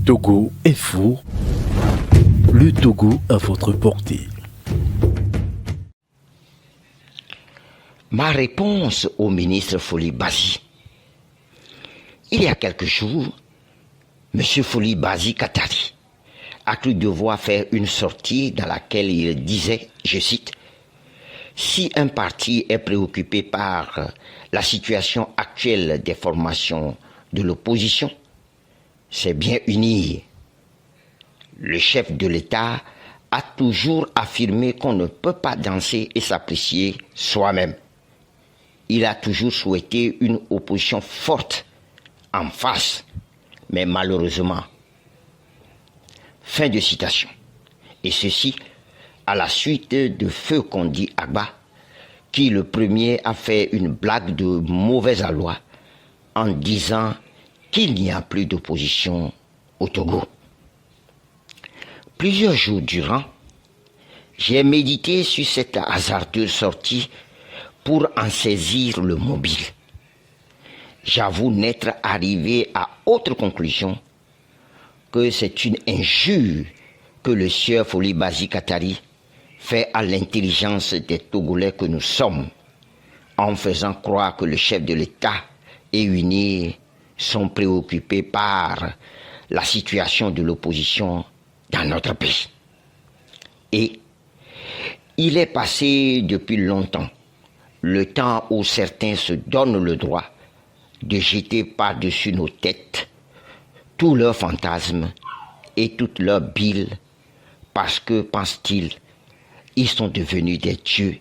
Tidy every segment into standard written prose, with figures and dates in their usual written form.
Togo est fou. Le Togo à votre portée. Ma réponse au ministre Foli Bazi. Il y a quelques jours, M. Foli Bazi Katari a cru devoir faire une sortie dans laquelle il disait, je cite, « Si un parti est préoccupé par la situation actuelle des formations de l'opposition, c'est bien uni. Le chef de l'État a toujours affirmé qu'on ne peut pas danser et s'apprécier soi-même. Il a toujours souhaité une opposition forte, en face, mais malheureusement. » Fin de citation. Et ceci à la suite de Feu Kondi Agba, qui le premier a fait une blague de mauvaise aloi en disant qu'il n'y a plus d'opposition au Togo. Plusieurs jours durant, j'ai médité sur cette hasardeuse sortie pour en saisir le mobile. J'avoue n'être arrivé à autre conclusion que c'est une injure que le sieur Foli Bazi Katari fait à l'intelligence des Togolais que nous sommes, en faisant croire que le chef de l'État et UNIR sont préoccupés par la situation de l'opposition dans notre pays. Et il est passé depuis longtemps le temps où certains se donnent le droit de jeter par-dessus nos têtes tous leurs fantasmes et toute leur bile parce que, pensent-ils, ils sont devenus des dieux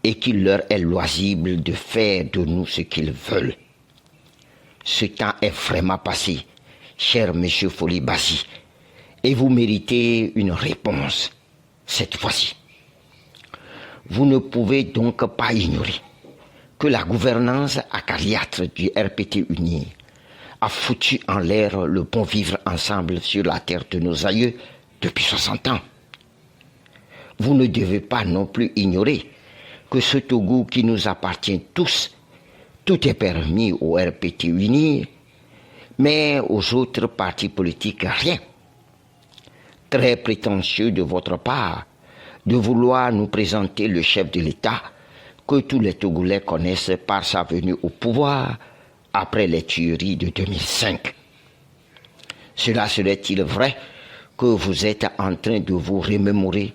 et qu'il leur est loisible de faire de nous ce qu'ils veulent. Ce temps est vraiment passé, cher monsieur Foli Bazi, et vous méritez une réponse cette fois-ci. Vous ne pouvez donc pas ignorer que la gouvernance acariâtre du RPT uni a foutu en l'air le bon vivre ensemble sur la terre de nos aïeux depuis 60 ans. Vous ne devez pas non plus ignorer que ce Togo qui nous appartient tous, tout est permis au RPT uni, mais aux autres partis politiques rien. Très prétentieux de votre part de vouloir nous présenter le chef de l'État que tous les Togolais connaissent par sa venue au pouvoir après les tueries de 2005. Cela serait-il vrai que vous êtes en train de vous remémorer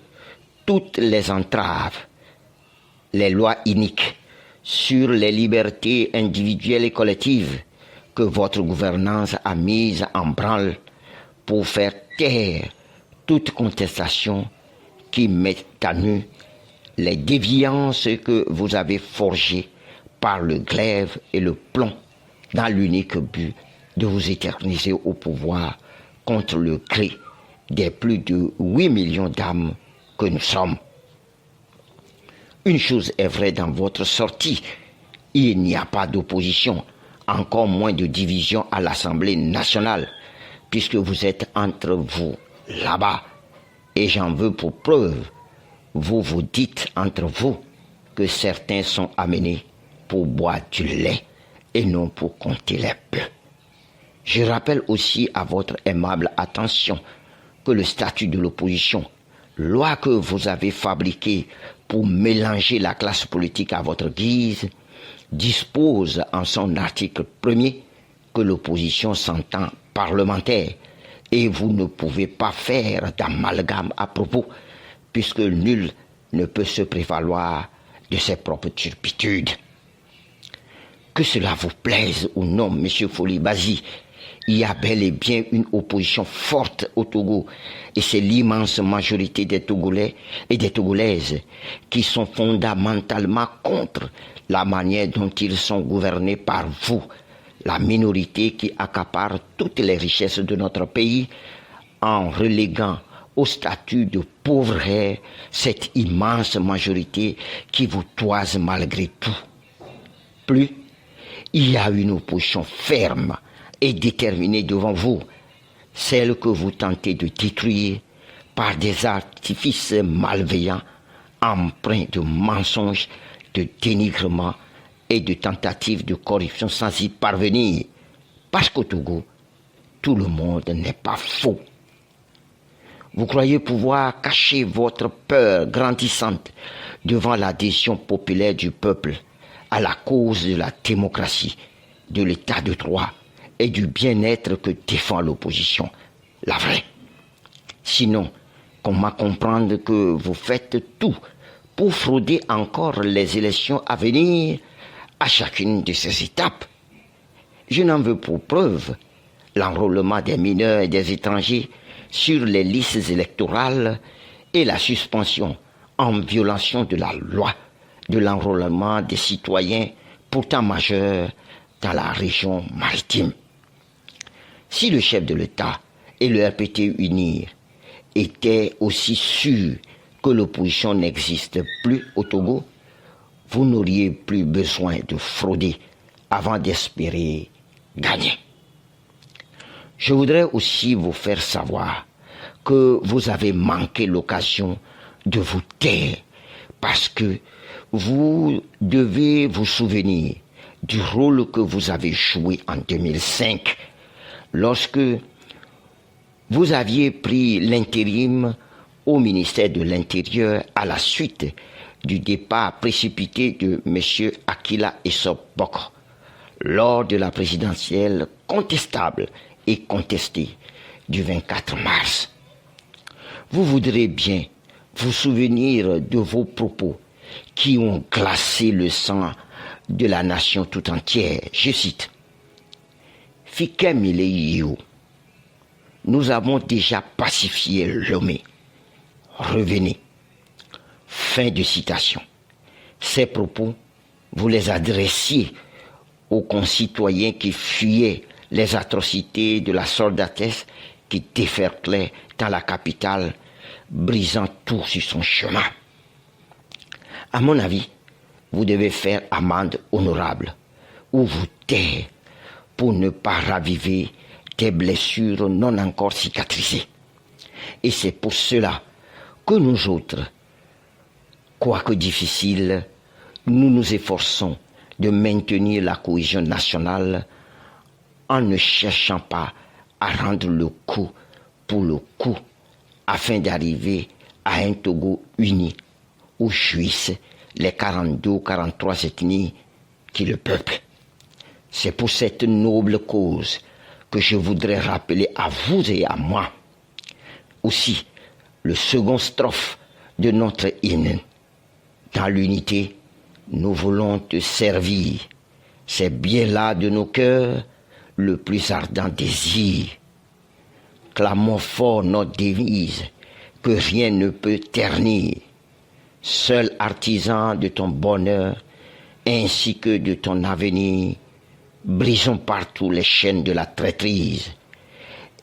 toutes les entraves, les lois iniques sur les libertés individuelles et collectives que votre gouvernance a mises en branle pour faire taire toute contestation qui met à nu les déviances que vous avez forgées par le glaive et le plomb dans l'unique but de vous éterniser au pouvoir contre le gré des plus de 8 millions d'âmes que nous sommes. Une chose est vraie dans votre sortie, il n'y a pas d'opposition, encore moins de division à l'Assemblée nationale, puisque vous êtes entre vous là-bas. Et j'en veux pour preuve, vous vous dites entre vous que certains sont amenés pour boire du lait et non pour compter les bœufs. Je rappelle aussi à votre aimable attention que le statut de l'opposition, loi que vous avez fabriquée pour mélanger la classe politique à votre guise, dispose en son article 1er que l'opposition s'entend parlementaire et vous ne pouvez pas faire d'amalgame à propos puisque nul ne peut se prévaloir de ses propres turpitudes. Que cela vous plaise ou non, monsieur Foli Bazi, il y a bel et bien une opposition forte au Togo et c'est l'immense majorité des Togolais et des Togolaises qui sont fondamentalement contre la manière dont ils sont gouvernés par vous, la minorité qui accapare toutes les richesses de notre pays en reléguant au statut de pauvreté cette immense majorité qui vous toise malgré tout. Plus, il y a une opposition ferme et déterminée devant vous, celle que vous tentez de détruire par des artifices malveillants empreints de mensonges, de dénigrement et de tentatives de corruption sans y parvenir. Parce qu'au Togo, tout le monde n'est pas faux. Vous croyez pouvoir cacher votre peur grandissante devant l'adhésion populaire du peuple à la cause de la démocratie, de l'état de droit et du bien-être que défend l'opposition, la vraie. Sinon, comment comprendre que vous faites tout pour frauder encore les élections à venir à chacune de ces étapes? Je n'en veux pour preuve l'enrôlement des mineurs et des étrangers sur les listes électorales et la suspension en violation de la loi de l'enrôlement des citoyens pourtant majeurs dans la région maritime. Si le chef de l'État et le RPT unir étaient aussi sûrs que l'opposition n'existe plus au Togo, vous n'auriez plus besoin de frauder avant d'espérer gagner. Je voudrais aussi vous faire savoir que vous avez manqué l'occasion de vous taire parce que vous devez vous souvenir du rôle que vous avez joué en 2005 lorsque vous aviez pris l'intérim au ministère de l'Intérieur à la suite du départ précipité de M. Akila Essop Bokor lors de la présidentielle contestable et contestée du 24 mars. Vous voudrez bien vous souvenir de vos propos qui ont glacé le sang de la nation tout entière. Je cite: Fikemile, nous avons déjà pacifié Lomé. Revenez. Fin de citation. Ces propos, vous les adressiez aux concitoyens qui fuyaient les atrocités de la soldatesque qui déferlait dans la capitale, brisant tout sur son chemin. À mon avis, vous devez faire amende honorable ou vous taire pour ne pas raviver des blessures non encore cicatrisées. Et c'est pour cela que nous autres, quoique difficile, nous nous efforçons de maintenir la cohésion nationale en ne cherchant pas à rendre le coup pour le coup afin d'arriver à un Togo uni où jouissent les 42 ou 43 ethnies qui le peuplent. C'est pour cette noble cause que je voudrais rappeler à vous et à moi aussi le second strophe de notre hymne. Dans l'unité, nous voulons te servir. C'est bien là de nos cœurs le plus ardent désir. Clamons fort notre devise, que rien ne peut ternir. Seul artisan de ton bonheur, ainsi que de ton avenir, brisons partout les chaînes de la traîtrise,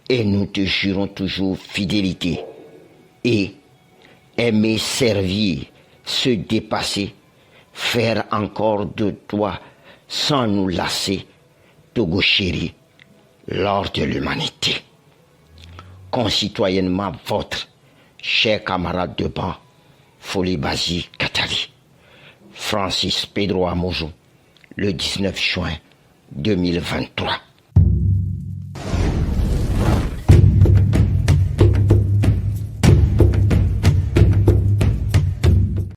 et nous te jurons toujours fidélité, et aimer servir, se dépasser, faire encore de toi, sans nous lasser, Togo chéri, l'or de l'humanité. Concitoyennement votre, cher camarade de banc, Folie-Basi Katali. Francis Pedro Amozo, le 19 juin 2023.